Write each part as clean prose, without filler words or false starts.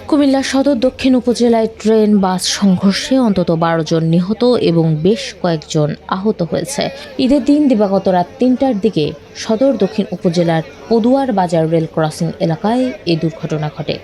কুমিল্লা সদর দক্ষিণ উপজেলায় ট্রেন বাস সংঘর্ষে অন্তত ১২ জন নিহত এবং বেশ কয়েকজন আহত হয়েছে। ঈদের দিন দিবাগত রাত ৩টার দিকে সদর দক্ষিণ উপজেলার পদুয়ার বাজার রেল ক্রসিং এলাকায় এই দুর্ঘটনা ঘটে।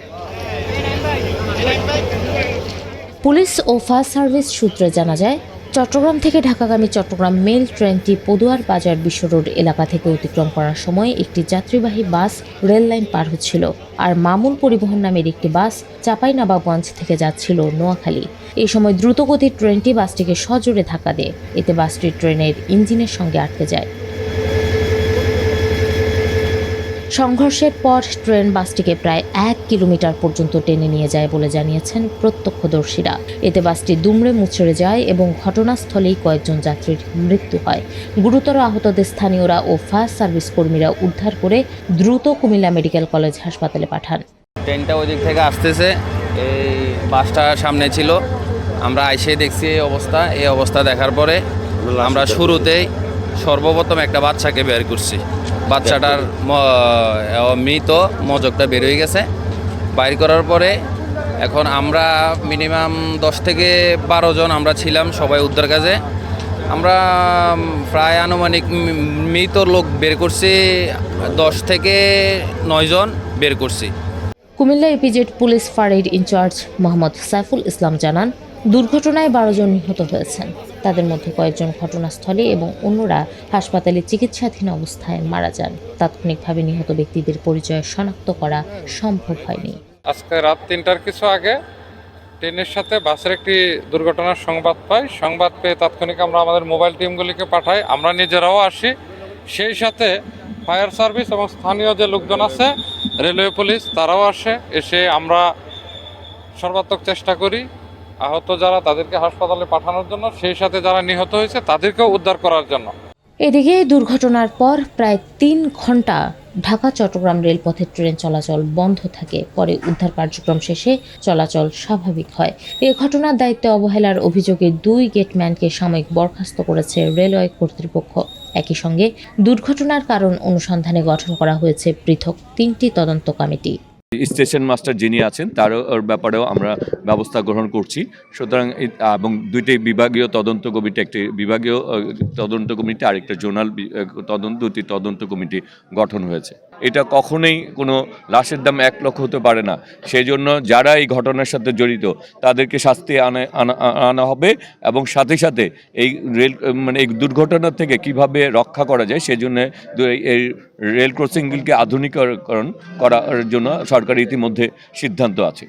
পুলিশ ও ফায়ার সার্ভিস সূত্রে জানা যায়, চট্টগ্রাম থেকে ঢাকাগামী চট্টগ্রাম মেল ট্রেনটি পদুয়ার বাজার বিশ্ব রোড এলাকা থেকে অতিক্রম করার সময় একটি যাত্রীবাহী বাস রেল লাইন পার হচ্ছিল, আর মামুন পরিবহন নামের একটি বাস চাঁপাইনবাবগঞ্জ থেকে যাচ্ছিল নোয়াখালী। এই সময় দ্রুতগতির ট্রেনটি বাসটিকে সজোরে ধাক্কা দেয়, এতে বাসটি ট্রেনের ইঞ্জিনের সঙ্গে আটকে যায়। সংঘর্ষের পর ট্রেন বাসটিকে প্রায় ১ কিলোমিটার পর্যন্ত টেনে নিয়ে যায় বলে জানিয়েছেন প্রত্যক্ষদর্শীরা। এতে বাসটি দুমড়ে মুচড়ে যায় এবং ঘটনাস্থলেই কয়েকজন যাত্রীর মৃত্যু হয়। গুরুতর আহতদের স্থানীয়রা ও ফায়ার সার্ভিস কর্মীরা উদ্ধার করে দ্রুত কুমিল্লা মেডিকেল কলেজ হাসপাতালে পাঠান। ট্রেনটা ওই দিক থেকে আসতেছে, এই বাসটা সামনে ছিল, আমরা আইসে দেখছি এই অবস্থা দেখার পরে আমরা শুরুতেই সর্বপ্রথম একটা বাচ্চাকে বের করছি। বাচ্চাটার মৃত মজকটা বের হয়ে গেছে। বাইর করার পরে এখন আমরা মিনিমাম ১০ থেকে ১২ জন আমরা ছিলাম সবাই উদ্ধার কাজে। আমরা প্রায় আনুমানিক মৃত লোক বের করছি ১০ থেকে ৯ জন বের করছি। কুমিল্লা ইপিজেড পুলিশ ফাঁড়ির ইনচার্জ মোহাম্মদ সাইফুল ইসলাম জানান, দুর্ঘটনায় ১২ জন নিহত হয়েছেন। তাদের মধ্যে কয়েকজন ঘটনাস্থলে এবং অন্যরা হাসপাতালে চিকিৎসাধীন অবস্থায় মারা যান। তাৎক্ষণিকভাবে নিহত ব্যক্তিদের পরিচয় শনাক্ত করা সম্ভব হয়নি। আজকে রাত ৩টার কিছু আগে ট্রেনের সাথে বাসের একটি দুর্ঘটনার সংবাদ পাই। সংবাদ পেয়ে তাৎক্ষণিক আমরা আমাদের মোবাইল টিমগুলিকে পাঠাই, আমরা নিজেরাও আসি। সেই সাথে ফায়ার সার্ভিস এবং স্থানীয় যে লোকজন আছে, রেলওয়ে পুলিশ, তারাও আসে। এসে আমরা সর্বাত্মক চেষ্টা করি আহত যারা তাদেরকে হাসপাতালে পাঠানোর জন্য, সেই সাথে যারা নিহত হয়েছে তাদেরকেও উদ্ধার করার জন্য। এদিকে দুর্ঘটনার পর প্রায় ৩ ঘন্টা ঢাকা চট্টগ্রাম রেলপথে ট্রেন চলাচল বন্ধ থাকে। পরে উদ্ধার কার্যক্রম শেষে চলাচল স্বাভাবিক হয়। এ ঘটনার দায়িত্বে অবহেলার অভিযোগে ২ গেটম্যানকে সাময়িক বরখাস্ত করেছে রেলওয়ে কর্তৃপক্ষ। একই সঙ্গে দুর্ঘটনার কারণ অনুসন্ধানে গঠন করা হয়েছে পৃথক ৩টি তদন্ত কমিটি। স্টেশন মাস্টার যিনি আছেন তার ব্যাপারেও আমরা ব্যবস্থা গ্রহণ করছি। সুতরাং এবং ২টি বিভাগীয় তদন্ত কমিটি, একটি বিভাগীয় তদন্ত কমিটি আর একটা জোনাল দুটি তদন্ত কমিটি গঠন হয়েছে। এটা কখনোই কোনো লাশের দাম ১ লক্ষ হতে পারে না। সেই জন্য যারা এই ঘটনার সাথে জড়িত তাদেরকে শাস্তি আনা হবে এবং সাথে সাথে এই এই দুর্ঘটনা থেকে কিভাবে রক্ষা করা যায় সেই জন্য এই রেল ক্রসিংগুলিকে আধুনিকীকরণ করার জন্য সরকার ইতিমধ্যে সিদ্ধান্ত আছে।